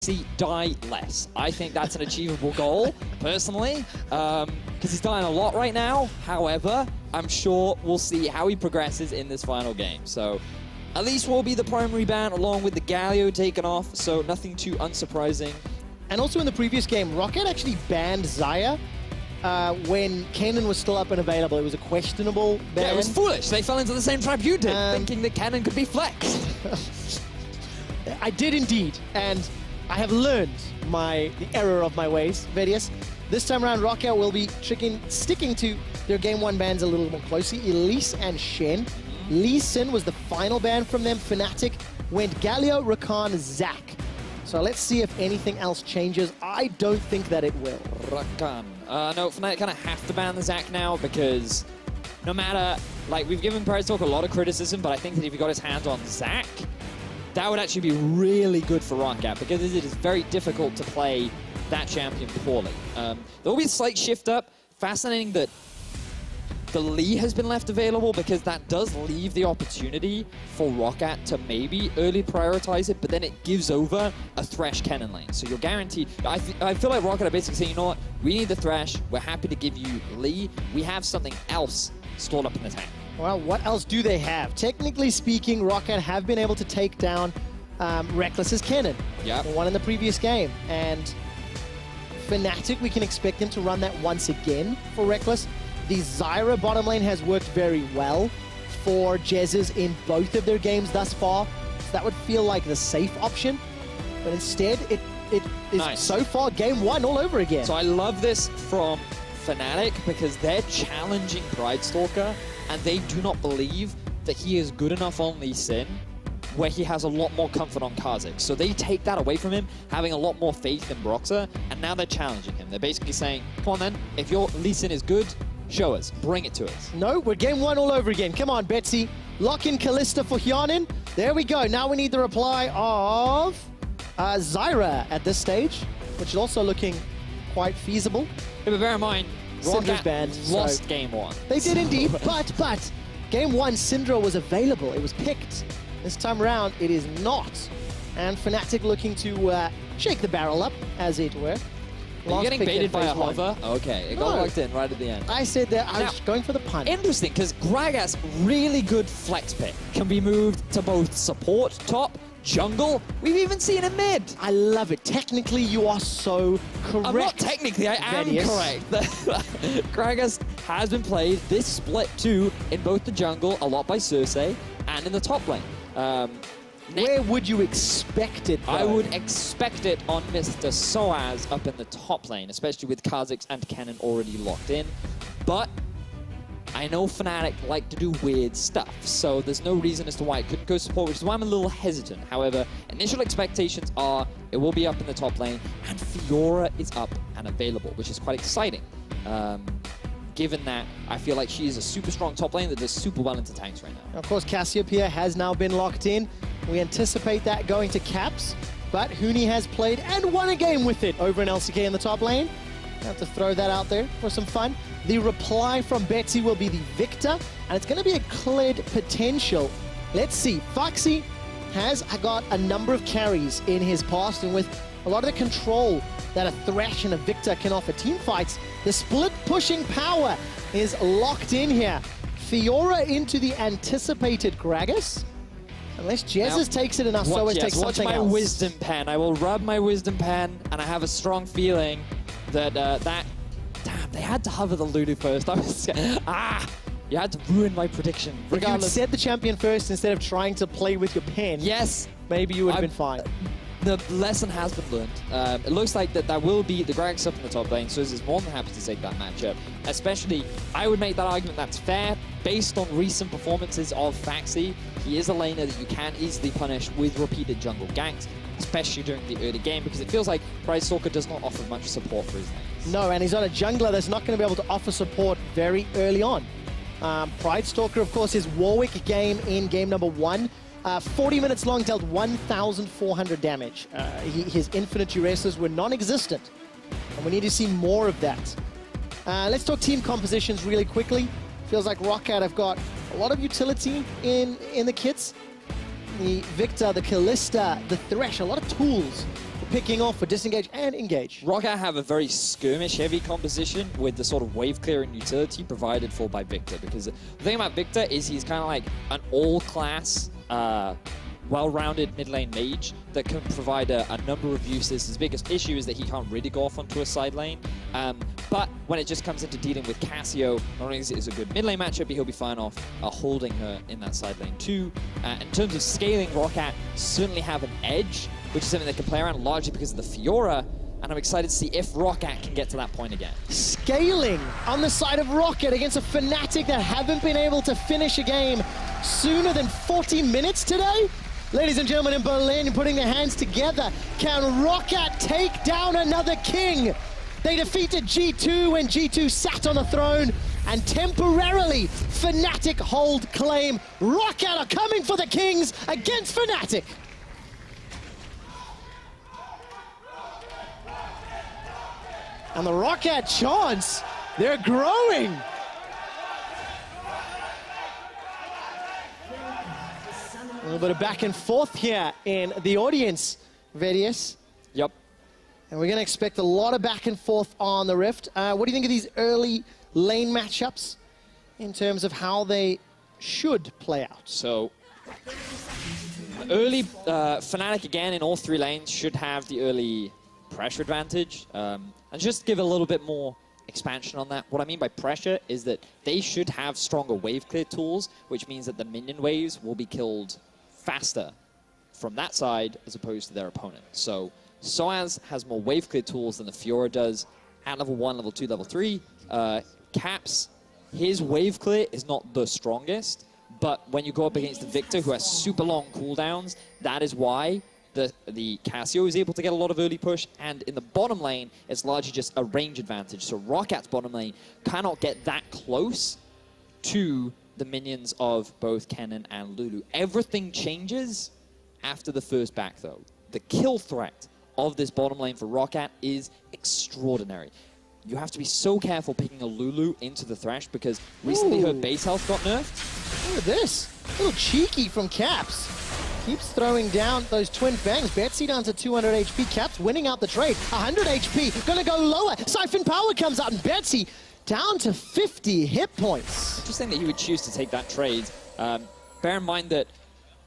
See, die less. I think that's an achievable goal, personally, because he's dying a lot right now. However, I'm sure we'll see how he progresses in this final game. So, at least will be the primary ban along with the Galio taken off, so nothing too unsurprising. And also in the previous game, ROCCAT actually banned Xayah when Kennen was still up and available. It was a questionable ban. Yeah, it was foolish. They fell into the same trap you did, thinking that Kennen could be flexed. I did indeed, and I have learned the error of my ways, Vedius. This time around, ROCCAT will be sticking to their Game 1 bans a little more closely. Elise and Shen. Lee Sin was the final ban from them. Fnatic went Galio, Rakan, Zac. So let's see if anything else changes. I don't think that it will. Rakan. No, Fnatic kind of have to ban the Zac now because no matter, like, we've given PrideTalk a lot of criticism, but I think that if he got his hands on Zac, that would actually be really good for ROCCAT because it is very difficult to play that champion poorly. There will be a slight shift up. Fascinating that the Lee has been left available because that does leave the opportunity for ROCCAT to maybe early prioritize it, but then it gives over a Thresh Kennen lane. So you're guaranteed. I feel like ROCCAT are basically saying, you know what, we need the Thresh, we're happy to give you Lee, we have something else stored up in the tank. Well, what else do they have? Technically speaking, ROCCAT have been able to take down Reckless's Kennen. Yep. The one in the previous game. And Fnatic, we can expect them to run that once again for Reckless. The Zyra bottom lane has worked very well for Jezzes in both of their games thus far. So that would feel like the safe option. But instead, it is so far Game 1 all over again. So I love this from Fnatic because they're challenging PrideStalker and they do not believe that he is good enough on Lee Sin where he has a lot more comfort on Kha'Zix. So they take that away from him, having a lot more faith in Broxah, and now they're challenging him. They're basically saying, come on then, if your Lee Sin is good, show us, bring it to us. No, we're Game 1 all over again. Come on, Betsy. Lock in Kalista for Hyanin. There we go. Now we need the reply of Zyra at this stage, which is also looking quite feasible. Yeah, but bear in mind, Syndra's banned, lost Game 1. They did indeed, but Game 1, Syndra was available. It was picked. This time around, it is not. And Fnatic looking to shake the barrel up, as it were. Are you getting baited by a hover? Okay, it got locked in right at the end. I said that I was going for the punt. Interesting, because Gragas, really good flex pick. Can be moved to both support, top, jungle. We've even seen a mid. I love it. Technically, you are so correct. I'm not technically, I am correct. Gragas has been played this split too in both the jungle, a lot by Cersei, and in the top lane. Where would you expect it, though? I would expect it on Mr. Soaz up in the top lane, especially with Kha'Zix and Kennen already locked in. But I know Fnatic like to do weird stuff, so there's no reason as to why it couldn't go support, which is why I'm a little hesitant. However, initial expectations are it will be up in the top lane, and Fiora is up and available, which is quite exciting. Given that I feel like she is a super strong top lane that does super well into tanks right now. Of course, Cassiopeia has now been locked in. We anticipate that going to Caps, but Huni has played and won a game with it over in LCK in the top lane. Have to throw that out there for some fun. The reply from Betsy will be the Victor, and it's going to be a Kled potential. Let's see. Foxy has got a number of carries in his past, and with a lot of the control that a Thresh and a Victor can offer team fights, the split pushing power is locked in here. Fiora into the anticipated Gragas. Unless Jesus takes it enough, so takes something else. Watch my wisdom pen. I will rub my wisdom pen, and I have a strong feeling that damn, they had to hover the Lulu first. I was you had to ruin my prediction. Regardless, if you said the champion first instead of trying to play with your pen, yes, maybe you would have been fine. The lesson has been learned. It looks like that will be the Gragas up in the top lane, so is more than happy to take that matchup. Especially, I would make that argument that's fair based on recent performances of Faxi. He is a laner that you can easily punish with repeated jungle ganks, especially during the early game, because it feels like PrideStalker does not offer much support for his lanes. No, and he's on a jungler that's not going to be able to offer support very early on. PrideStalker, of course, his Warwick game in game number 1. 40 minutes long, dealt 1,400 damage. His infinite duresses were non-existent, and we need to see more of that. Let's talk team compositions really quickly. Feels like ROCCAT have got a lot of utility in the kits. The Victor, the Kalista, the Thresh, a lot of tools for picking off for disengage and engage. ROCCAT have a very skirmish-heavy composition with the sort of wave-clearing utility provided for by Victor, because the thing about Victor is he's kind of like an all-class, well-rounded mid-lane mage that can provide a number of uses. His biggest issue is that he can't really go off onto a side lane. But when it just comes into dealing with Cassio, not only is it a good mid-lane matchup, but he'll be fine off holding her in that side lane too. In terms of scaling, ROCCAT certainly have an edge, which is something they can play around largely because of the Fiora, and I'm excited to see if ROCCAT can get to that point again. Scaling on the side of ROCCAT against a Fnatic that haven't been able to finish a game sooner than 40 minutes today. Ladies and gentlemen in Berlin, putting their hands together. Can ROCCAT take down another king? They defeated G2 when G2 sat on the throne, and temporarily Fnatic hold claim. ROCCAT are coming for the kings against Fnatic. And the ROCCAT chants, they're growing. A little bit of back and forth here in the audience, Vedius. Yep. And we're going to expect a lot of back and forth on the Rift. What do you think of these early lane matchups in terms of how they should play out? So, early Fnatic again in all three lanes should have the early pressure advantage. And just give a little bit more expansion on that. What I mean by pressure is that they should have stronger wave clear tools, which means that the minion waves will be killed faster from that side as opposed to their opponent. So Soaz has more wave clear tools than the Fiora does at level 1, level 2, level 3. Caps, his wave clear is not the strongest, but when you go up against the Victor, who has super long cooldowns, that is why the Cassio is able to get a lot of early push, and in the bottom lane, it's largely just a range advantage. So ROCCAT's bottom lane cannot get that close to the minions of both Kennen and Lulu. Everything changes after the first back, though. The kill threat of this bottom lane for ROCCAT is extraordinary. You have to be so careful picking a Lulu into the Thresh, because recently her base health got nerfed. Look at this. A little cheeky from Caps. Keeps throwing down those twin fangs. Betsy down to 200 HP. Caps winning out the trade. 100 HP. Gonna go lower. Siphon Power comes out, and Betsy down to 50 hit points. Interesting that he would choose to take that trade. Bear in mind that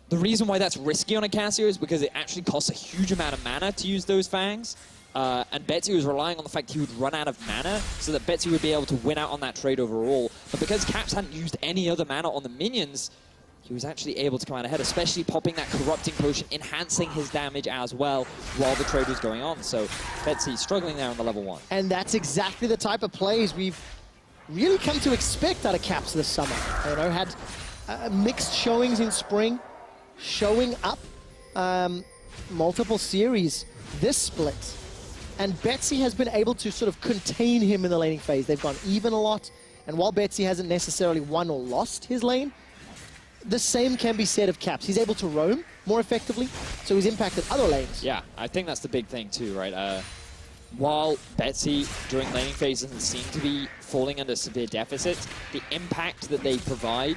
the reason why that's risky on a Cassio is because it actually costs a huge amount of mana to use those fangs. And Betsy was relying on the fact he would run out of mana so that Betsy would be able to win out on that trade overall. But because Caps hadn't used any other mana on the minions, he was actually able to come out ahead, especially popping that Corrupting Potion, enhancing his damage as well while the trade was going on. So Betsy struggling there on the level 1. And that's exactly the type of plays we've really come to expect out of Caps this summer. You know, had mixed showings in spring, showing up multiple series this split. And Betsy has been able to sort of contain him in the laning phase. They've gone even a lot. And while Betsy hasn't necessarily won or lost his lane, the same can be said of Caps. He's able to roam more effectively, so he's impacted other lanes. Yeah, I think that's the big thing too, right? While Betsy during laning phase doesn't seem to be falling under severe deficits, the impact that they provide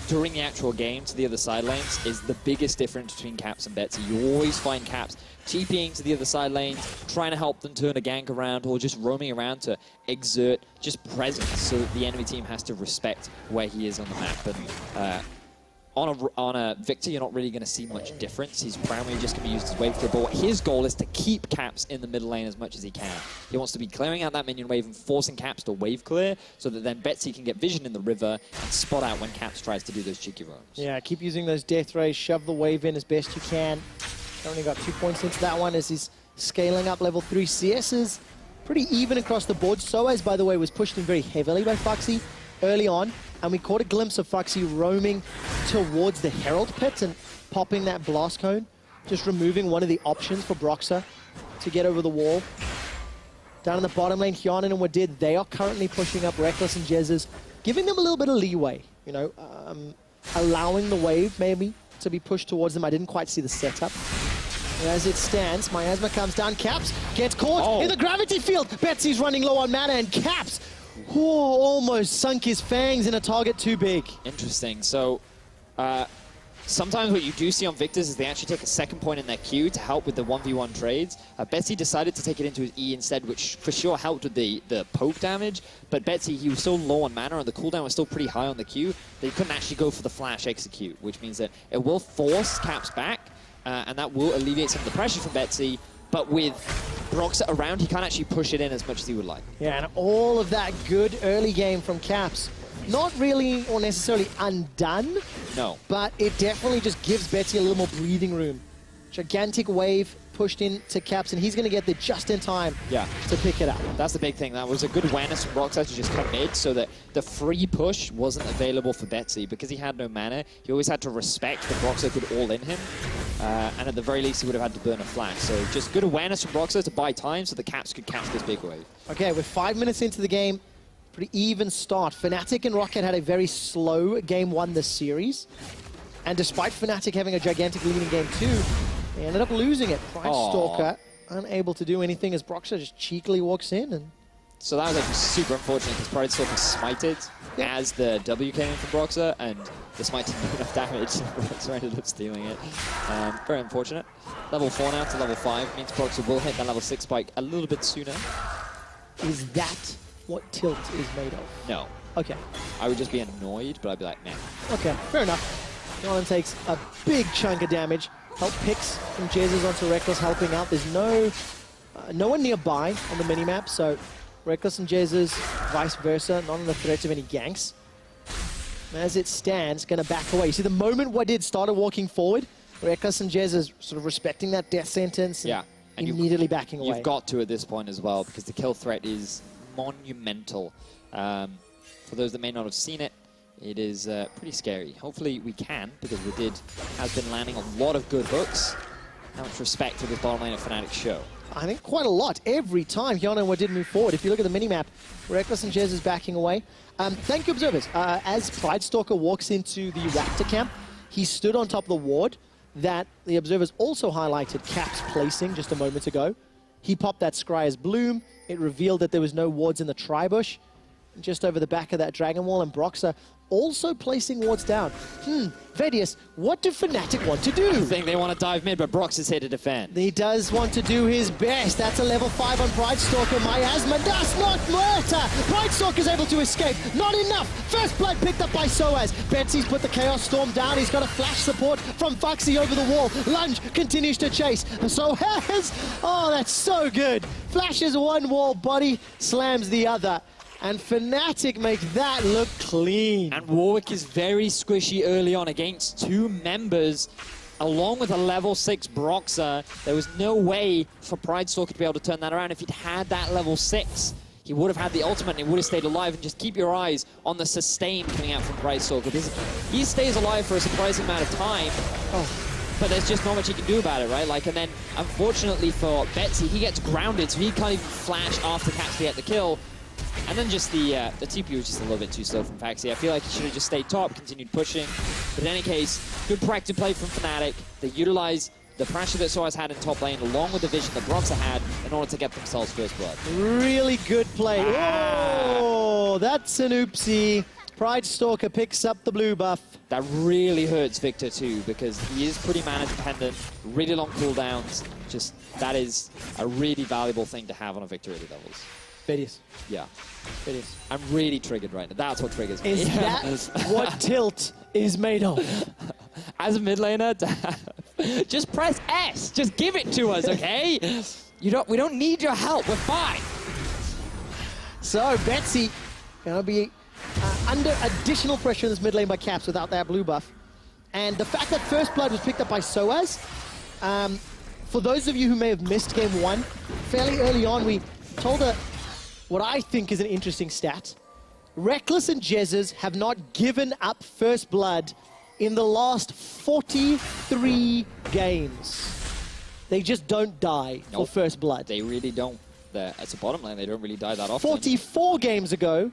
during the actual game to the other side lanes is the biggest difference between Caps and Betsy. You always find Caps TPing to the other side lanes, trying to help them turn a gank around, or just roaming around to exert just presence so that the enemy team has to respect where he is on the map. And on a Victor, you're not really going to see much difference. He's primarily just going to be used as wave clear, but his goal is to keep Caps in the middle lane as much as he can. He wants to be clearing out that minion wave and forcing Caps to wave clear so that then Betsy can get vision in the river and spot out when Caps tries to do those cheeky roams. Yeah, keep using those death rays, shove the wave in as best you can. Only got 2 points into that one as he's scaling up level 3 CSs. Pretty even across the board. Soaz, by the way, was pushed in very heavily by Foxy early on, and we caught a glimpse of Foxy roaming towards the Herald Pit and popping that blast cone, just removing one of the options for Broxah to get over the wall. Down in the bottom lane, Hyanin and Wadid, they are currently pushing up Reckless and Jezzes, giving them a little bit of leeway, you know, allowing the wave maybe to be pushed towards them. I didn't quite see the setup. And as it stands, Miasma comes down. Caps gets caught in the gravity field. Betsy's running low on mana, and Caps almost sunk his fangs in a target too big. Interesting. So sometimes what you do see on Victors is they actually take a second point in their Q to help with the 1v1 trades. Betsy decided to take it into his E instead, which for sure helped with the poke damage, but Betsy, he was so low on mana and the cooldown was still pretty high on the Q that he couldn't actually go for the flash execute, which means that it will force Caps back, and that will alleviate some of the pressure from Betsy, but with ROCCAT around, he can't actually push it in as much as he would like. Yeah, and all of that good early game from Caps, not really or necessarily undone. No. But it definitely just gives Betsy a little more breathing room. Gigantic wave pushed into Caps, and he's going to get there just in time to pick it up. That's the big thing. That was a good awareness from ROCCAT to just come mid so that the free push wasn't available for Betsy. Because he had no mana, he always had to respect that ROCCAT could all in him. And at the very least, he would have had to burn a flash. So just good awareness from ROCCAT to buy time so the Caps could catch this big wave. Okay, we're 5 minutes into the game. Pretty even start. Fnatic and ROCCAT had a very slow game one this series. And despite Fnatic having a gigantic lead in game two, they ended up losing it. Pride Stalker unable to do anything as Broxer just cheekily walks in. And so that was actually super unfortunate because Pride Stalker smited as the W came in from Broxer, and the smite didn't do enough damage. Broxer ended up stealing it. Very unfortunate. Level 4 now to level 5 means Broxer will hit that level 6 spike a little bit sooner. Is that what Tilt is made of? No. Okay. I would just be annoyed, but I'd be like, man. Okay, fair enough. Nolan takes a big chunk of damage. Help picks from Jesus onto Reckless helping out. There's no one nearby on the minimap, so Reckless and Jesus, vice versa, not on the threat of any ganks. As it stands, going to back away. You see, the moment Wadid started walking forward, Reckless and Jesus sort of respecting that death sentence and immediately backing away. You've got to at this point as well, because the kill threat is monumental. For those that may not have seen it, it is pretty scary. Hopefully we can, because Wadid has been landing a lot of good hooks. How much respect for this bottom lane of Fnatic show? I think quite a lot. Every time Hyuna and Wadid move forward. If you look at the minimap, Reckless and Jez is backing away. Thank you, observers. As Pride Stalker walks into the Raptor camp, he stood on top of the ward that the observers also highlighted Caps placing just a moment ago. He popped that Scryer's Bloom. It revealed that there was no wards in the Tri-Bush. Just over the back of that Dragon Wall, and Broxer also placing wards down. Vedius, what do Fnatic want to do? I think they want to dive mid, but Brox is here to defend. He does want to do his best. That's a level 5 on Pride Stalker. Miasma does not murder. Pride Stalker's able to escape. Not enough. First blood picked up by Soaz. Betsy's put the Chaos Storm down. He's got a flash support from Foxy over the wall. Lunge continues to chase. Soaz, oh, that's so good. Flashes one wall, body slams the other. And Fnatic make that look clean. And Warwick is very squishy early on against two members, along with a level 6 Broxer. There was no way for Pride Stalker to be able to turn that around. If he'd had that level 6, he would have had the ultimate and he would have stayed alive. And just keep your eyes on the sustain coming out from Pride Stalker, because he stays alive for a surprising amount of time. But there's just not much he can do about it, right? Like, and then, unfortunately for Betsy, he gets grounded, so he can't even flash after Caps to get the kill. And then just the TP was just a little bit too slow from Faxi. I feel like he should have just stayed top, continued pushing. But in any case, good practice play from Fnatic. They utilize the pressure that Soaz had in top lane, along with the vision that Broxer had, in order to get themselves first blood. Really good play. Oh, that's an oopsie. Pride Stalker picks up the blue buff. That really hurts Victor too, because he is pretty mana dependent, really long cooldowns. Just, that is a really valuable thing to have on a Victor early levels. Vedius. Yeah. Vedius. I'm really triggered right now. That's what triggers me. Is that what Tilt is made of? As a mid laner, just press S. Just give it to us, okay? We don't need your help. We're fine. So Betsy gonna be under additional pressure in this mid lane by Caps without that blue buff. And the fact that first blood was picked up by Soaz, for those of you who may have missed game one, fairly early on we told what I think is an interesting stat. Reckless and Jesus have not given up first blood in the last 43 games. They just don't die for first blood. They really don't. As a bottom lane, they don't really die that often. 44 games ago,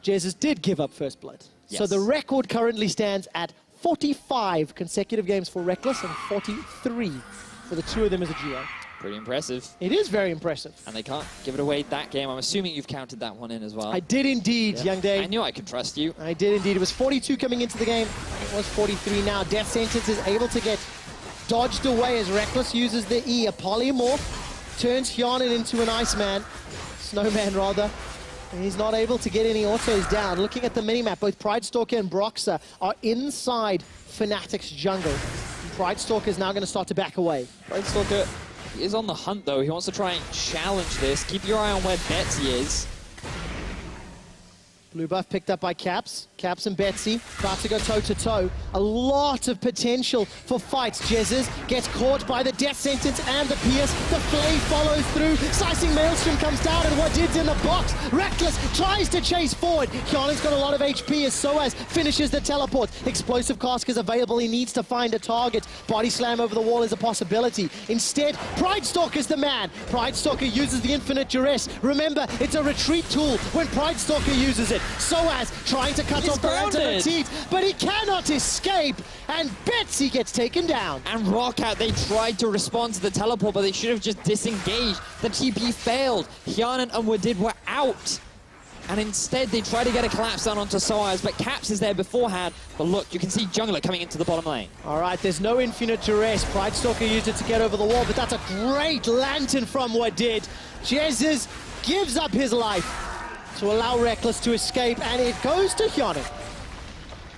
Jesus did give up first blood. Yes. So the record currently stands at 45 consecutive games for Reckless and 43 for the two of them as a duo. Pretty impressive. It is very impressive. And they can't give it away that game. I'm assuming you've counted that one in as well. I did indeed, Young Day. I knew I could trust you. I did indeed. It was 42 coming into the game. was 43 now. Death Sentence is able to get dodged away as Reckless uses the E. A polymorph turns Hyanin into an Iceman. Snowman, rather. And he's not able to get any autos down. Looking at the minimap, both Pridestalker and Broxah are inside Fnatic's jungle. Pridestalker is now going to start to back away. Pridestalker is on the hunt, though. He wants to try and challenge this. Keep your eye on where Betsy is. Blue buff picked up by Caps. Caps and Betsy about to go toe-to-toe. A lot of potential for fights. Jezzes gets caught by the Death Sentence and the Pierce. The Flay follows through. Slicing Maelstrom comes down, and Wadid's in the box. Reckless tries to chase forward. Hyanin's got a lot of HP as Soaz finishes the teleport. Explosive Cask is available. He needs to find a target. Body slam over the wall is a possibility. Instead, Pridestalker's the man. Pridestalker uses the Infinite Duress. Remember, it's a retreat tool when Pridestalker uses it. Soaz trying to cut off the Lantern teeth, but he cannot escape, and Betsy gets taken down. And ROCCAT, they tried to respond to the teleport, but they should have just disengaged. The TP failed. Hyanin and Wadid were out. And instead, they tried to get a collapse down onto Soaz, but Caps is there beforehand. But look, you can see Jungler coming into the bottom lane. All right, there's no Infinite Duress. Pridestalker used it to get over the wall, but that's a great Lantern from Wadid. Jesus gives up his life to allow Reckless to escape, and it goes to Hyanin.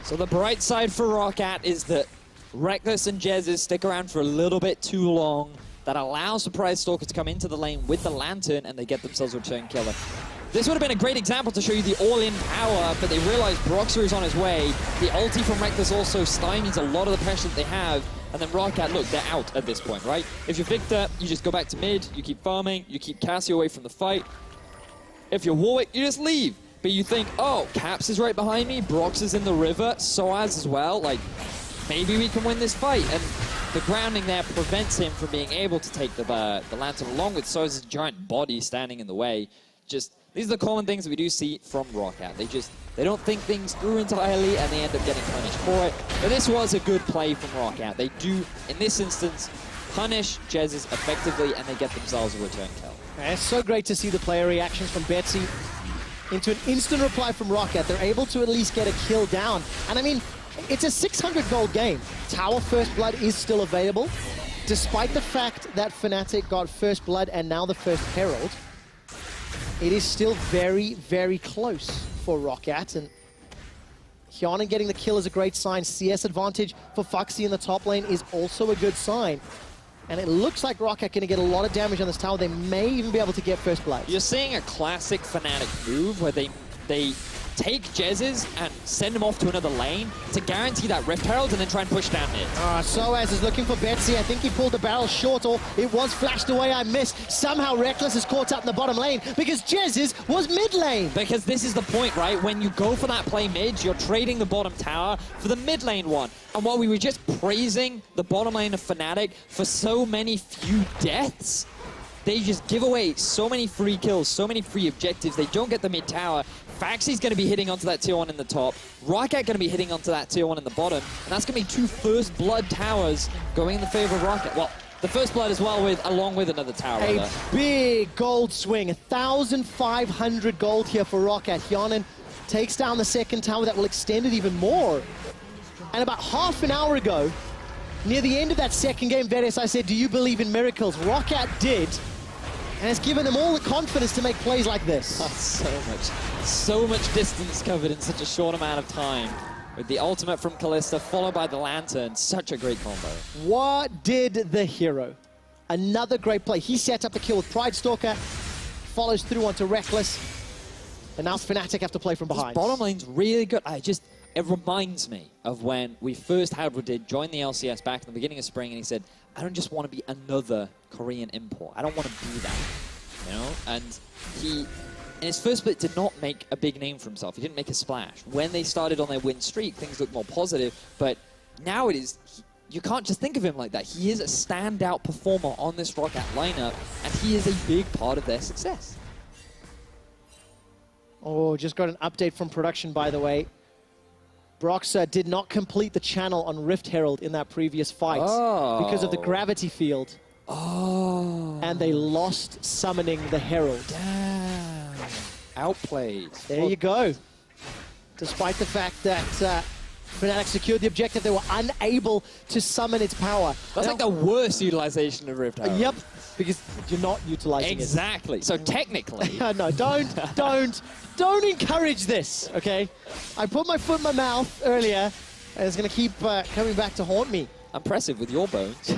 So the bright side for ROCCAT is that Reckless and Jezzes stick around for a little bit too long. That allows the Pridestalker to come into the lane with the Lantern, and they get themselves a return killer. This would have been a great example to show you the all-in power, but they realize Broxah is on his way. The ulti from Reckless also stymies a lot of the pressure that they have. And then ROCCAT, look, they're out at this point, right? If you're Victor, you just go back to mid, you keep farming, you keep Cassie away from the fight. If you're Warwick, you just leave. But you think, oh, Caps is right behind me, Brox is in the river, Soaz as well. Like, maybe we can win this fight. And the grounding there prevents him from being able to take the Lantern along with Soaz's giant body standing in the way. Just, these are the common things that we do see from ROCCAT. They don't think things through entirely, and they end up getting punished for it. But this was a good play from ROCCAT. They do, in this instance, punish Jezzes effectively, and they get themselves a return kill. And it's so great to see the player reactions from Betsy into an instant reply from ROCCAT. They're able to at least get a kill down. And I mean, it's a 600 gold game. Tower First Blood is still available. Despite the fact that Fnatic got First Blood and now the First Herald, it is still very, very close for ROCCAT. And Hyanin getting the kill is a great sign. CS advantage for Foxy in the top lane is also a good sign. And it looks like ROCCAT going to get a lot of damage on this tower. They may even be able to get First Blood. You're seeing a classic Fnatic move where they take Jezzes and send him off to another lane to guarantee that Rift Herald and then try and push down mid. Soaz is looking for Betsy. I think he pulled the barrel short, or it was flashed away. I missed. Somehow Reckless is caught up in the bottom lane because Jezzes was mid lane. Because this is the point, right? When you go for that play mid, you're trading the bottom tower for the mid lane one. And while we were just praising the bottom lane of Fnatic for so many few deaths, they just give away so many free kills, so many free objectives. They don't get the mid tower. Faxy's going to be hitting onto that tier 1 in the top. ROCCAT going to be hitting onto that tier 1 in the bottom. And that's going to be 2 First Blood towers going in the favor of ROCCAT. Well, the First Blood as well, along with another tower. A big gold swing. 1,500 gold here for ROCCAT. Hyanin takes down the second tower. That will extend it even more. And about half an hour ago, near the end of that second game, Veres, I said, do you believe in miracles? ROCCAT did. And it's given them all the confidence to make plays like this. Oh, so much distance covered in such a short amount of time. With the ultimate from Kalista, followed by the Lantern. Such a great combo. What did the hero? Another great play. He set up the kill with Pridestalker, follows through onto Reckless, and now Fnatic have to play from behind. This bottom lane's really good. It reminds me of when we first had Wadid join the LCS back in the beginning of spring, and he said, I don't just want to be another Korean import. I don't want to be that, you know? And he, in his first split, did not make a big name for himself. He didn't make a splash. When they started on their win streak, things looked more positive, but now it is, you can't just think of him like that. He is a standout performer on this ROCCAT lineup, and he is a big part of their success. Oh, just got an update from production, by the way. Broxah did not complete the channel on Rift Herald in that previous fight because of the gravity field. Oh. And they lost summoning the Herald. Damn. Outplayed. There you go. Despite the fact that Fnatic secured the objective. They were unable to summon its power. That's like the worst utilization of Rift Herald. Yep, because you're not utilizing Exactly. So technically... No, don't encourage this, okay? I put my foot in my mouth earlier, and it's going to keep coming back to haunt me. Impressive with your bones.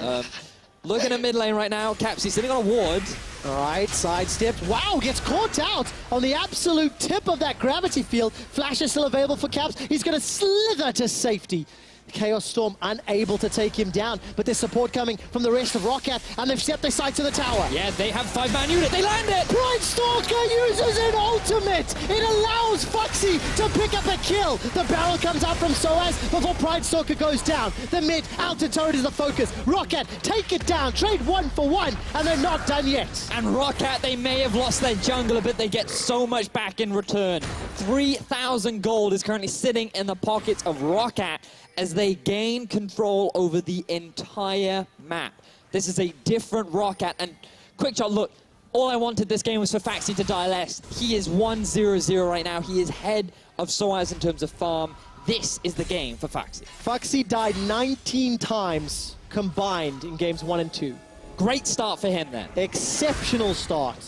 Looking at mid lane right now, Capsy sitting on a ward. All right, sidestepped. Wow, gets caught out on the absolute tip of that gravity field. Flash is still available for Caps. He's going to slither to safety. Chaos Storm unable to take him down, but there's support coming from the rest of ROCCAT, and they've set their sights to the tower. Yeah, they have 5-man unit. They land it! Pride Stalker uses an ultimate. It allows Foxy to pick up a kill. The barrel comes out from Soaz before Pride Stalker goes down. The mid outer turret is the focus. ROCCAT take it down. Trade 1 for 1, and they're not done yet. And ROCCAT, they may have lost their jungler, but they get so much back in return. 3,000 gold is currently sitting in the pockets of ROCCAT as they gain control over the entire map. This is a different ROCCAT, and quick shot, look, all I wanted this game was for Faxi to die less. He is 1-0-0 right now. He is head of Soaz in terms of farm. This is the game for Faxi. Foxy died 19 times combined in games 1 and 2. Great start for him then. Exceptional start.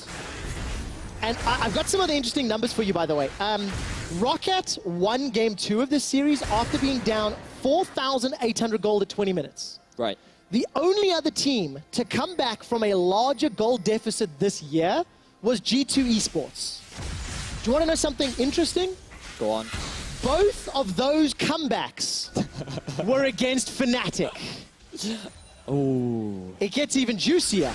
And I've got some other interesting numbers for you, by the way. ROCCAT won game 2 of this series after being down 4,800 gold at 20 minutes. Right. The only other team to come back from a larger gold deficit this year was G2 Esports. Do you want to know something interesting? Go on. Both of those comebacks were against Fnatic. Oh. It gets even juicier.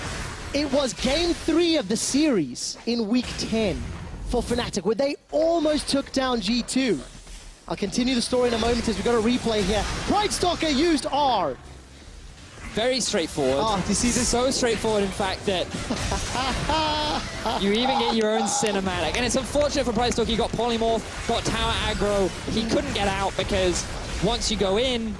It was game 3 of the series in week 10 for Fnatic, where they almost took down G2. I'll continue the story in a moment as we've got a replay here. Pride Stalker used R. Very straightforward. Oh, do you see this? So straightforward, in fact, that you even get your own cinematic. And it's unfortunate for Pride Stalker. He got polymorph, got tower aggro. He couldn't get out because once you go in,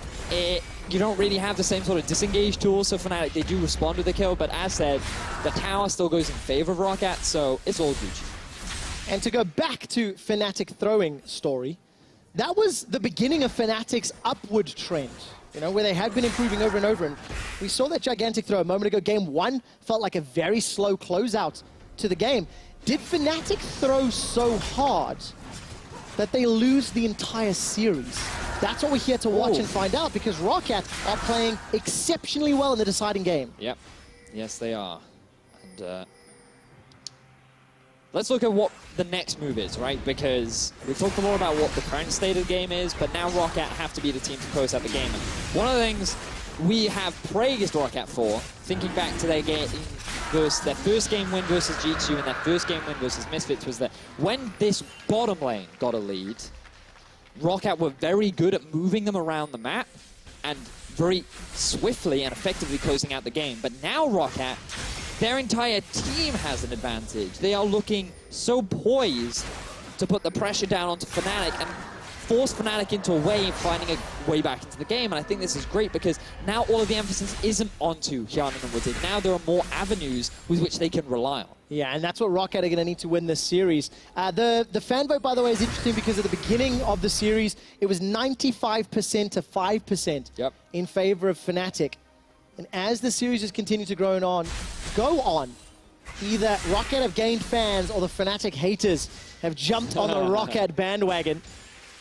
you don't really have the same sort of disengage tool. So Fnatic, they do respond to the kill. But as said, the tower still goes in favor of ROCCAT, so it's all Gucci. And to go back to Fnatic throwing story, that was the beginning of Fnatic's upward trend, you know, where they had been improving over and over. And we saw that gigantic throw a moment ago. Game 1 felt like a very slow closeout to the game. Did Fnatic throw so hard that they lose the entire series? That's what we're here to watch and find out, because ROCCAT are playing exceptionally well in the deciding game. Yep. Yes, they are. And let's look at what the next move is, right? Because we've talked more about what the current state of the game is, but now ROCCAT have to be the team to close out the game. And one of the things we have praised ROCCAT for, thinking back to their game versus their first game win versus G2 and their first game win versus Misfits, was that when this bottom lane got a lead, ROCCAT were very good at moving them around the map and very swiftly and effectively closing out the game. But now ROCCAT, their entire team has an advantage. They are looking so poised to put the pressure down onto Fnatic and force Fnatic into a wave, finding a way back into the game. And I think this is great because now all of the emphasis isn't onto Hjarnan and Wooded. Now there are more avenues with which they can rely on. Yeah, and that's what ROCCAT are going to need to win this series. The fan vote, by the way, is interesting because at the beginning of the series, it was 95% to 5% in favor of Fnatic. And as the series has continued to go on, either ROCCAT have gained fans or the Fnatic haters have jumped on the ROCCAT bandwagon.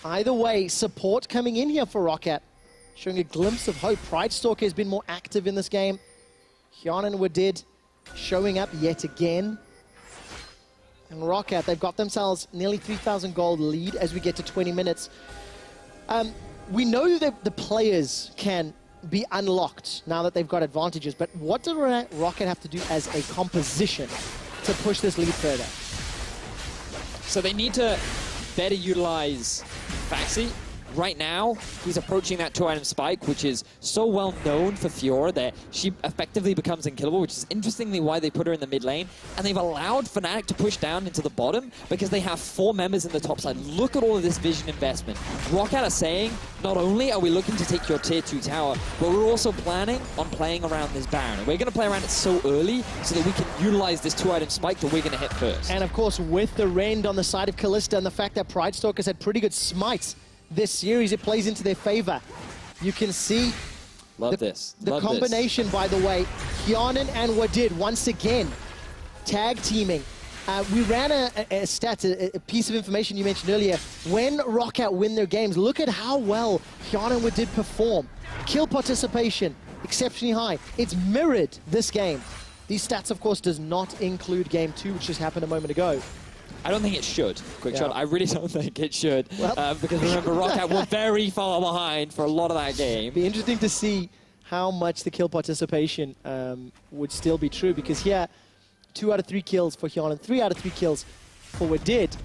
Either way, support coming in here for ROCCAT, showing a glimpse of hope. Pride Stalker has been more active in this game. Hjarnan Woodid showing up yet again. And ROCCAT, they've got themselves nearly 3,000 gold lead as we get to 20 minutes. We know that the players can be unlocked now that they've got advantages, but what does ROCCAT have to do as a composition to push this lead further? So they need to better utilize Faxi. Right now, he's approaching that 2-item spike, which is so well known for Fiora that she effectively becomes unkillable, which is interestingly why they put her in the mid lane. And they've allowed Fnatic to push down into the bottom because they have 4 members in the top side. Look at all of this vision investment. ROCCAT are saying, not only are we looking to take your tier 2 tower, but we're also planning on playing around this Baron. And we're going to play around it so early so that we can utilize this 2-item spike that we're going to hit first. And of course, with the Rend on the side of Kalista and the fact that Pride Stalkers had pretty good smites this series, it plays into their favor. You can see Love the this. Love combination, by the way. Hyanan and Wadid, once again, tag teaming. We ran a stat, a piece of information you mentioned earlier. When ROCCAT win their games, look at how well Hyanan and Wadid perform. Kill participation, exceptionally high. It's mirrored this game. These stats, of course, does not include game 2, which just happened a moment ago. I don't think it should. Quick shot. I really don't think it should. Well, because remember, ROCCAT were very far behind for a lot of that game. Be interesting to see how much the kill participation would still be true, because here, 2 out of 3 kills for Hyanan, 3 out of 3 kills for Wadid.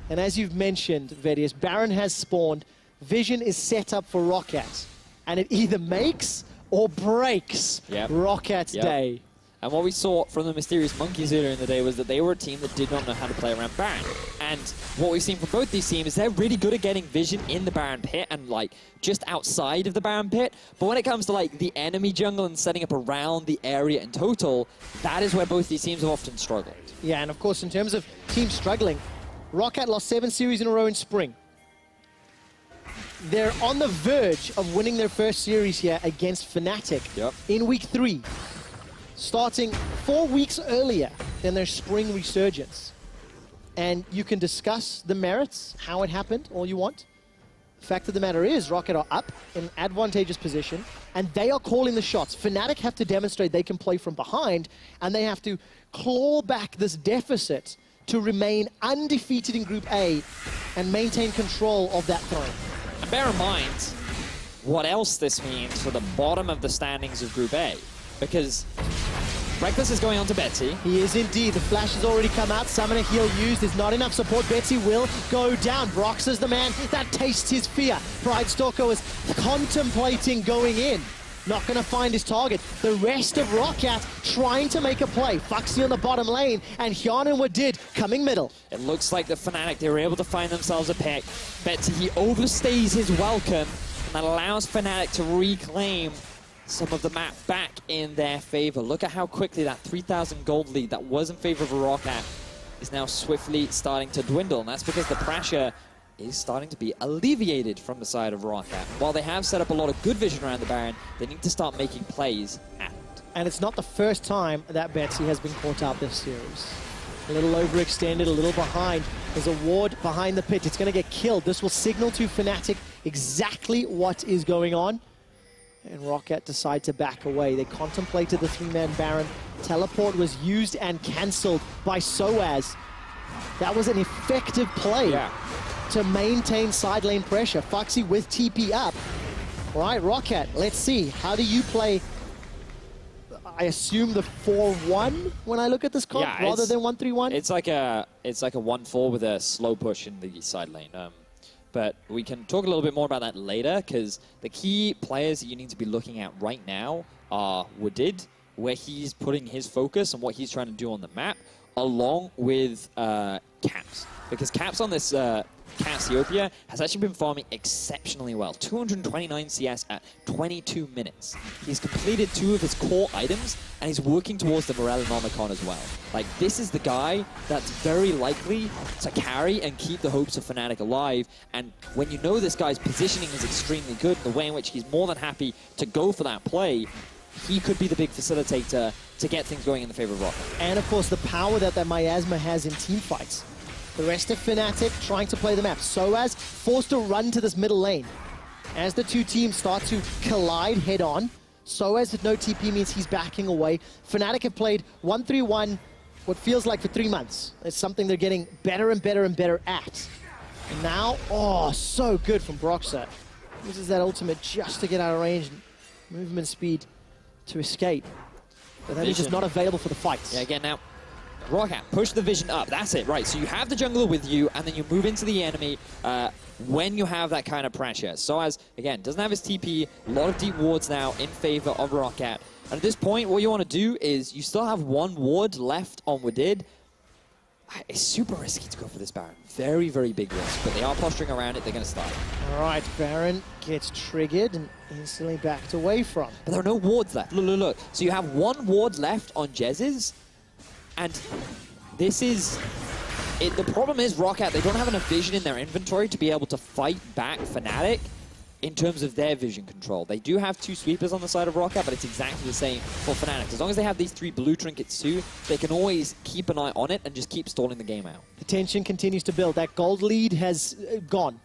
And as you've mentioned, Vedius, Baron has spawned. Vision is set up for ROCCAT. And it either makes or breaks ROCCAT's day. And what we saw from the Mysterious Monkeys earlier in the day was that they were a team that did not know how to play around Baron. And what we've seen from both these teams is they're really good at getting vision in the Baron pit and like just outside of the Baron pit. But when it comes to like the enemy jungle and setting up around the area in total, that is where both these teams have often struggled. Yeah, and of course, in terms of teams struggling, ROCCAT lost 7 series in a row in spring. They're on the verge of winning their first series here against Fnatic in week 3. Starting 4 weeks earlier than their spring resurgence. And you can discuss the merits, how it happened, all you want. The fact of the matter is, ROCCAT are up in an advantageous position, and they are calling the shots. Fnatic have to demonstrate they can play from behind, and they have to claw back this deficit to remain undefeated in Group A and maintain control of that throne. And bear in mind what else this means for the bottom of the standings of Group A. Because Reckless is going on to Betsy. He is indeed. The flash has already come out. Summoner heal used. There's not enough support. Betsy will go down. Brox is the man that tastes his fear. Pride Stalker is contemplating going in. Not going to find his target. The rest of ROCCAT trying to make a play. Foxy on the bottom lane, and Hyanan and Wadid coming middle. It looks like the Fnatic, they were able to find themselves a pick. Betsy, he overstays his welcome, and that allows Fnatic to reclaim some of the map back in their favor. Look at how quickly that 3,000 gold lead that was in favor of ROCCAT is now swiftly starting to dwindle, and that's because the pressure is starting to be alleviated from the side of ROCCAT. While they have set up a lot of good vision around the Baron, they need to start making plays at it. And it's not the first time that Betsy has been caught out this series. A little overextended, a little behind. There's a ward behind the pit. It's going to get killed. This will signal to Fnatic exactly what is going on. And ROCCAT decide to back away. They contemplated the 3-man Baron. Teleport was used and cancelled by Soaz. That was an effective play to maintain side lane pressure. Foxy with TP up. All right, ROCCAT, let's see. How do you play, I assume, the 4-1 when I look at this comp, rather than 1-3-1? It's like a 1-4 with a slow push in the side lane. But we can talk a little bit more about that later, because the key players that you need to be looking at right now are Wadid, where he's putting his focus and what he's trying to do on the map, along with Caps. Because Caps on this Cassiopeia has actually been farming exceptionally well. 229 CS at 22 minutes. He's completed 2 of his core items, and he's working towards the Morel and Omicron as well. Like, this is the guy that's very likely to carry and keep the hopes of Fnatic alive. And when you know this guy's positioning is extremely good, the way in which he's more than happy to go for that play, he could be the big facilitator to get things going in the favor of ROCCAT. And of course, the power that Miasma has in team fights. The rest of Fnatic trying to play the map. Soaz forced to run to this middle lane. As the two teams start to collide head-on, Soaz with no TP means he's backing away. Fnatic have played 1-3-1, what feels like for 3 months. It's something they're getting better and better and better at. And now, oh, so good from Broxer. Uses that ultimate just to get out of range and movement speed to escape. But that is just not available for the fights. Yeah, again now, ROCCAT, push the vision up. That's it, right. So you have the jungler with you, and then you move into the enemy when you have that kind of pressure. So as, again, doesn't have his TP, a lot of deep wards now in favor of ROCCAT. And at this point, what you want to do is you still have 1 ward left on Wadid. It's super risky to go for this Baron. Very, very big risk, but they are posturing around it. They're going to start. All right, Baron gets triggered and instantly backed away from. But there are no wards left. Look, look, look. So you have 1 ward left on Jez's, and this is The problem is ROCCAT, they don't have enough vision in their inventory to be able to fight back Fnatic in terms of their vision control. They do have 2 sweepers on the side of ROCCAT, but it's exactly the same for Fnatic. As long as they have these 3 blue trinkets too, they can always keep an eye on it and just keep stalling the game out. The tension continues to build. That gold lead has gone.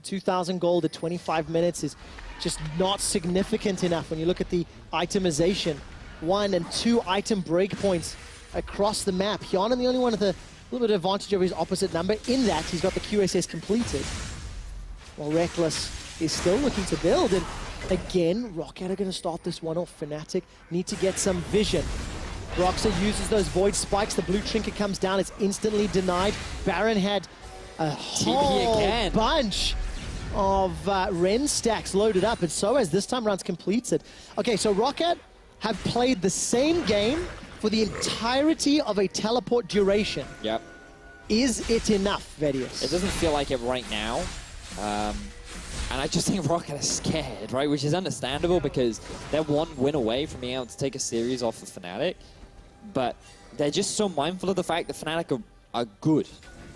2,000 gold at 25 minutes is just not significant enough when you look at the itemization. 1 and 2 item breakpoints across the map. Hyanan, the only one with a little bit of advantage over his opposite number. In that, he's got the QSS completed. While Reckless is still looking to build. And again, ROCCAT are going to start this one off. Fnatic need to get some vision. Broxer uses those void spikes. The blue trinket comes down. It's instantly denied. Baron had a whole bunch of Ren stacks loaded up. And so as this time round's completed. Okay, so ROCCAT have played the same game for the entirety of a teleport duration. Yep. Is it enough, Vedius? It doesn't feel like it right now. And I just think ROCCAT is scared, right? Which is understandable because they're 1 win away from being able to take a series off of Fnatic. But they're just so mindful of the fact that Fnatic are good.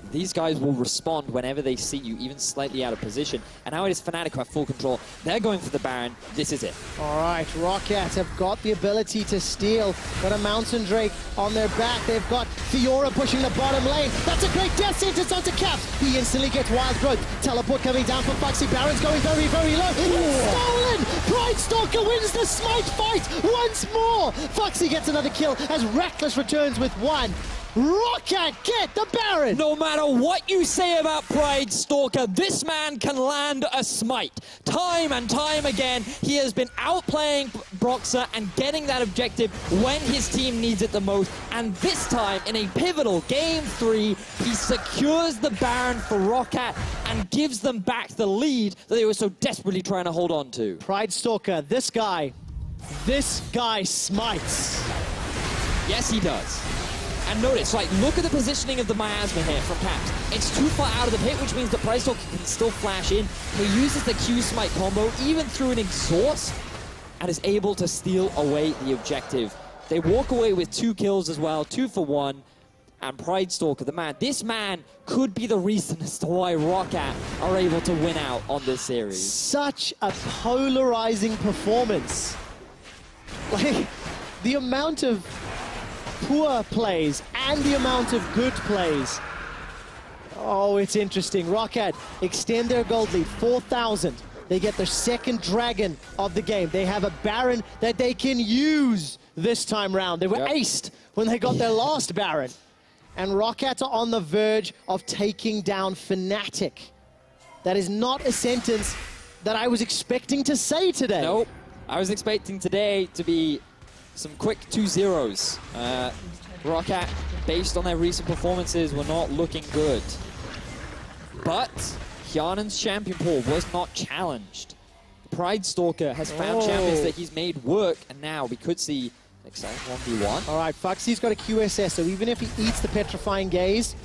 These guys will respond whenever they see you, even slightly out of position. And now it is Fnatic who have full control. They're going for the Baron. This is it. All right, ROCCAT have got the ability to steal. Got a Mountain Drake on their back. They've got Fiora pushing the bottom lane. That's a great death sentence onto Caps. He instantly gets Wild Growth. Teleport coming down from Foxy. Baron's going very, very low. Stolen! Pride Stalker wins the smite fight once more. Foxy gets another kill as Reckless returns with 1. ROCCAT get the Baron! No matter what you say about Pride Stalker, this man can land a smite. Time and time again, he has been outplaying Broxer and getting that objective when his team needs it the most. And this time, in a pivotal Game 3, he secures the Baron for ROCCAT and gives them back the lead that they were so desperately trying to hold on to. Pride Stalker, this guy smites. Yes, he does. And notice, like, look at the positioning of the miasma here from Caps. It's too far out of the pit, which means the Pride Stalker can still flash in. He uses the Q-Smite combo, even through an exhaust, and is able to steal away the objective. They walk away with 2 kills as well, 2 for 1. And Pride Stalker, the man, this man could be the reason as to why ROCCAT are able to win out on this series. Such a polarizing performance. Like, the amount of poor plays and the amount of good plays. Oh, it's interesting. ROCCAT extend their gold lead, 4,000. They get their 2nd dragon of the game. They have a Baron that they can use this time round. They were aced when they got their last Baron. And ROCCAT are on the verge of taking down Fnatic. That is not a sentence that I was expecting to say today. Nope. I was expecting today to be some quick 2-0s. ROCCAT, based on their recent performances, were not looking good. But Hyanan's champion pool was not challenged. Pride Stalker has found champions that he's made work, and now we could see an exciting 1v1. All right, Foxy's got a QSS, so even if he eats the Petrifying Gaze,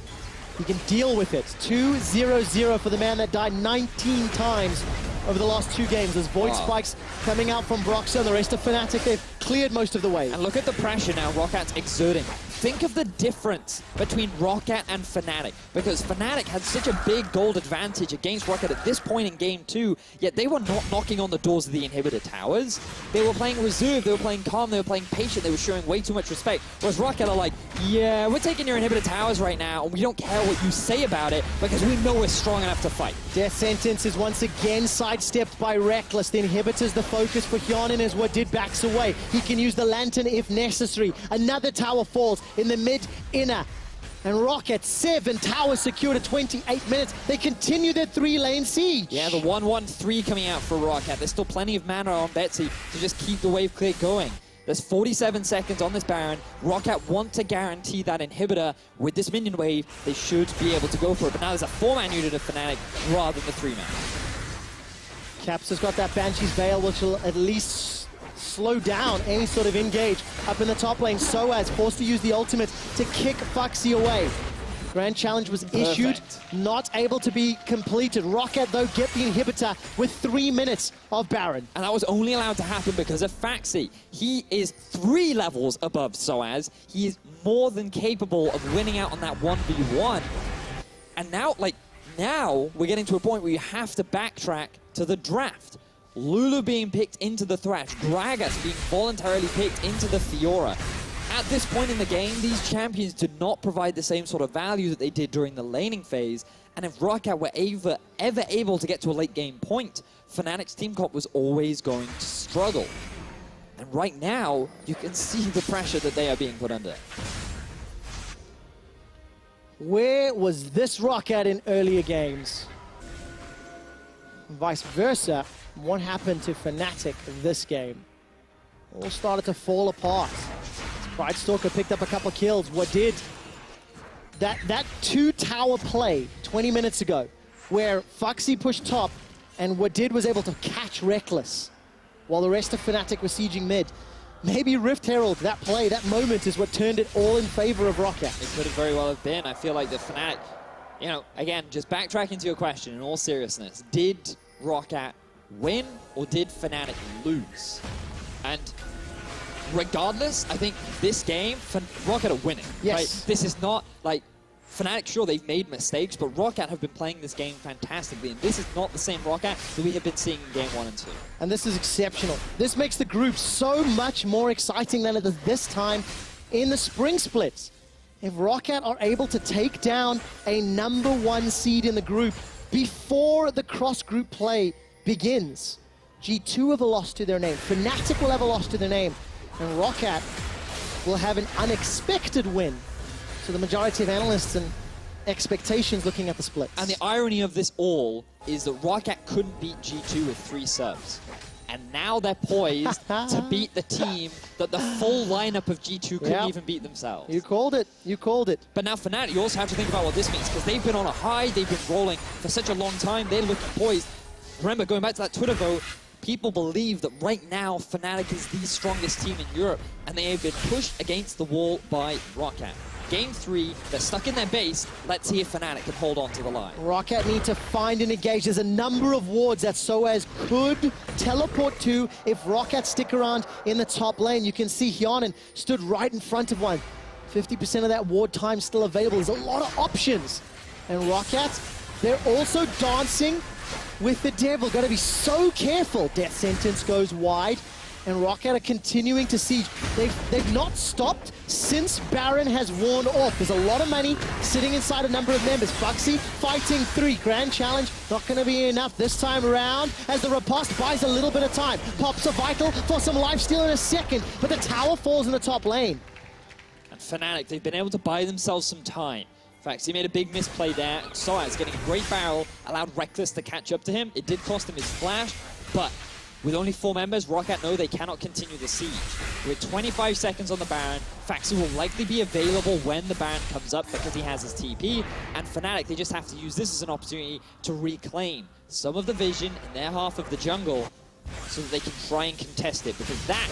he can deal with it. 2-0-0 for the man that died 19 times over the last 2 games. There's Void Spikes coming out from Broxer and the rest of Fnatic. They've cleared most of the way. And look at the pressure now ROCCAT's exerting. Think of the difference between ROCCAT and Fnatic, because Fnatic had such a big gold advantage against ROCCAT at this point in Game 2, yet they were not knocking on the doors of the inhibitor towers. They were playing reserve, they were playing calm, they were playing patient, they were showing way too much respect. Whereas ROCCAT are like, yeah, we're taking your inhibitor towers right now, and we don't care what you say about it, because we know we're strong enough to fight. Death Sentence is once again sidestepped by Reckless. The inhibitor's the focus for Hyanan as Wadid backs away. He can use the Lantern if necessary. Another tower falls in the mid-inner. And ROCCAT, 7 towers secured at 28 minutes. They continue their 3-lane siege. Yeah, the 1-1-3 coming out for ROCCAT. There's still plenty of mana on Betsy to just keep the wave clear going. There's 47 seconds on this Baron. ROCCAT want to guarantee that inhibitor. With this minion wave, they should be able to go for it. But now there's a 4-man unit of Fnatic rather than the 3-man. Caps has got that Banshee's Veil, which will at least slow down any sort of engage up in the top lane. Soaz forced to use the ultimate to kick Foxy away. Grand Challenge was issued, not able to be completed. ROCCAT, though, get the inhibitor with 3 minutes of Baron. And that was only allowed to happen because of Foxy. He is 3 levels above Soaz. He is more than capable of winning out on that 1v1. And now, now we're getting to a point where you have to backtrack to the draft. Lulu being picked into the Thresh, Gragas being voluntarily picked into the Fiora. At this point in the game, these champions did not provide the same sort of value that they did during the laning phase. And if ROCCAT were ever able to get to a late game point, Fnatic's team comp was always going to struggle. And right now, you can see the pressure that they are being put under. Where was this ROCCAT in earlier games? Vice versa, what happened to Fnatic this game? All started to fall apart. Bridestalker picked up a couple kills. What did? That two-tower play 20 minutes ago, where Foxy pushed top, and what did was able to catch Reckless, while the rest of Fnatic was sieging mid. Maybe Rift Herald, that play, that moment is what turned it all in favor of ROCCAT. It could have very well have been. I feel like the Fnatic, you know, again, just backtracking to your question in all seriousness, did ROCCAT win or did Fnatic lose? And regardless, I think this game, ROCCAT are winning. Yes. Right? This is not like, Fnatic, sure, they've made mistakes, but ROCCAT have been playing this game fantastically, and this is not the same ROCCAT that we have been seeing in Game 1 and 2. And this is exceptional. This makes the group so much more exciting than it is this time in the spring splits. If ROCCAT are able to take down a #1 seed in the group before the cross-group play begins, G2 have a loss to their name, Fnatic will have a loss to their name, and ROCCAT will have an unexpected win. So the majority of analysts and expectations looking at the splits. And the irony of this all is that ROCCAT couldn't beat G2 with 3 subs. And now they're poised to beat the team that the full lineup of G2 couldn't even beat themselves. You called it. You called it. But now Fnatic, you also have to think about what this means, because they've been on a high, they've been rolling for such a long time, they're looking poised. Remember, going back to that Twitter vote, people believe that right now Fnatic is the strongest team in Europe, and they have been pushed against the wall by ROCCAT. Game 3, they're stuck in their base. Let's see if Fnatic can hold on to the line. ROCCAT need to find and engage. There's a number of wards that Soaz could teleport to if ROCCAT stick around in the top lane. You can see Hyanin stood right in front of one. 50% of that ward time still available. There's a lot of options. And ROCCAT, they're also dancing with the devil. Got to be so careful. Death sentence goes wide. And ROCCAT are continuing to siege. They've not stopped since Baron has worn off. There's a lot of money sitting inside a number of members. Foxy fighting 3. Grand challenge, not going to be enough this time around as the riposte buys a little bit of time. Pops a vital for some lifesteal in a second, but the tower falls in the top lane. And Fnatic, they've been able to buy themselves some time. In fact, he made a big misplay there. Soaz getting a great barrel, allowed Reckless to catch up to him. It did cost him his flash, but with only 4 members, ROCCAT know they cannot continue the siege. With 25 seconds on the Baron, Faxi will likely be available when the Baron comes up because he has his TP, and Fnatic, they just have to use this as an opportunity to reclaim some of the vision in their half of the jungle so that they can try and contest it, because that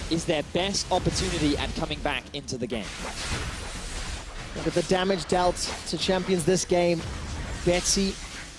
is their best opportunity at coming back into the game. Look at the damage dealt to champions this game. Betsy,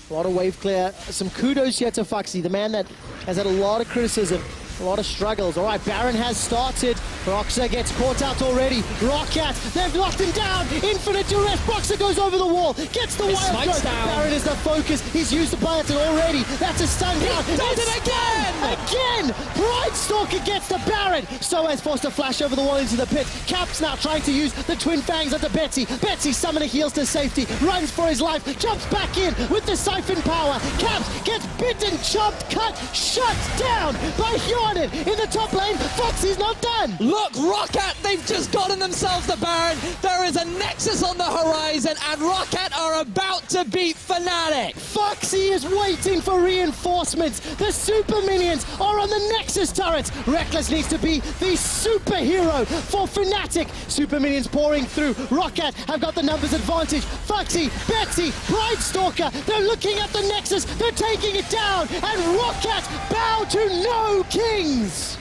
a lot of wave clear. Some kudos here to Foxy, the man that has had a lot of criticism, a lot of struggles. All right, Baron has started. Roxa gets caught out already. ROCCAT, they've locked him down. Infinite duress. Roxa goes over the wall, gets the wild throw. Baron is the focus. He's used the Biotin already. That's a stun down. He does it again! Again! Bridestalker gets the Baron. Soaz forced a flash over the wall into the pit. Caps now trying to use the twin fangs onto Betsy. Betsy summoner heals to safety, runs for his life, jumps back in with the siphon power. Caps gets bitten, chopped, cut, shut down by Hyanin in the top lane. Foxy's not done. Look, ROCCAT, they've just gotten themselves the Baron. There is a Nexus on the horizon, and ROCCAT are about to beat Fnatic. Foxy is waiting for reinforcements. The super minions are on the Nexus turrets. Reckless needs to be the superhero for Fnatic. Super minions pouring through. ROCCAT have got the numbers advantage. Foxy, Betsy, Bridestalker, they're looking at the Nexus. They're taking it down, and ROCCAT bow to no kings.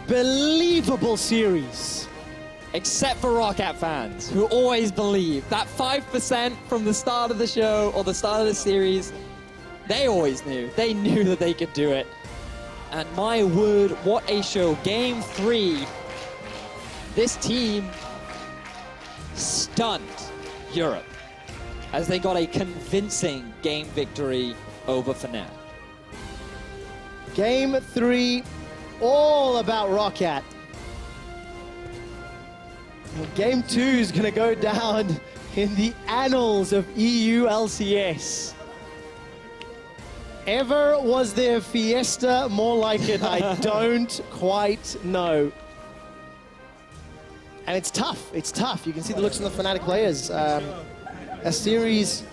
Unbelievable series. except for ROCCAT fans, who always believe that 5% from the start of the show or the start of the series, they always knew. They knew that they could do it. And my word, what a show. Game 3, this team stunned Europe as they got a convincing game victory over Fnatic. Game 3, all about ROCCAT. Game 2 is going to go down in the annals of EU LCS. Ever was there fiesta more like it? I don't quite know. And it's tough. It's tough. You can see the looks on the Fnatic players. A series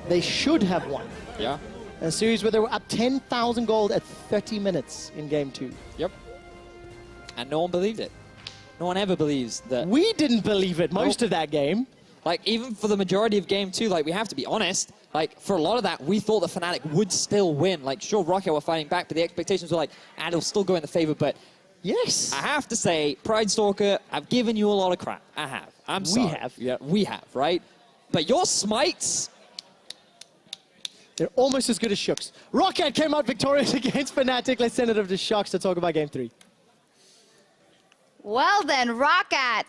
they should have won. Yeah. A series where they were up 10,000 gold at 30 minutes in Game 2. Yep. And no one believed it. No one ever believes that. We didn't believe it most of that game. Like, even for the majority of Game 2, like, we have to be honest, like, for a lot of that, we thought the Fnatic would still win. Like, sure, ROCCAT were fighting back, but the expectations were like, and it'll still go in the favor, but yes. I have to say, Pride Stalker, I've given you a lot of crap. I have. I'm sorry. We have. Yeah, we have, right? But your smites... They're almost as good as Shooks. ROCCAT came out victorious against Fnatic. Let's send it over to Shooks to talk about Game 3. Well then, ROCCAT.